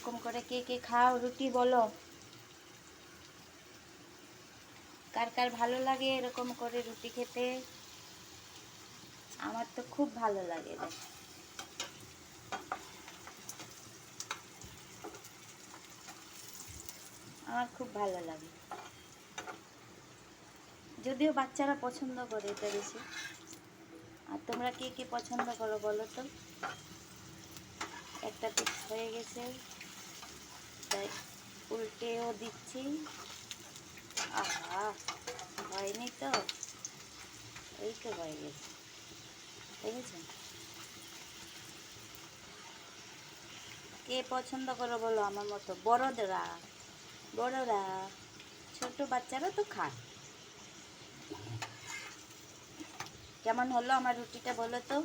এরকম করে কে কে খাও রুটি বলো, কার কার ভালো লাগে এরকম করে রুটি খেতে? আমার তো খুব ভালো লাগে রে। আমার খুব ভালো লাগে, যদিও বাচ্চারা পছন্দ করে এটা বেশি। আর তোমরা কে কে পছন্দ করো বলো তো? একটা পিঠ হয়ে গেছে, তাই উল্টেও দিচ্ছি। আহা, হয়নি তো, এই তো হয়ে গেছে, দেখেছেন? কে পছন্দ করো বলো আমার মতো? বড়রা, বড়রা, ছোট বাচ্চারা তো খায়। কেমন হলো আমার রুটিটা বলো তো?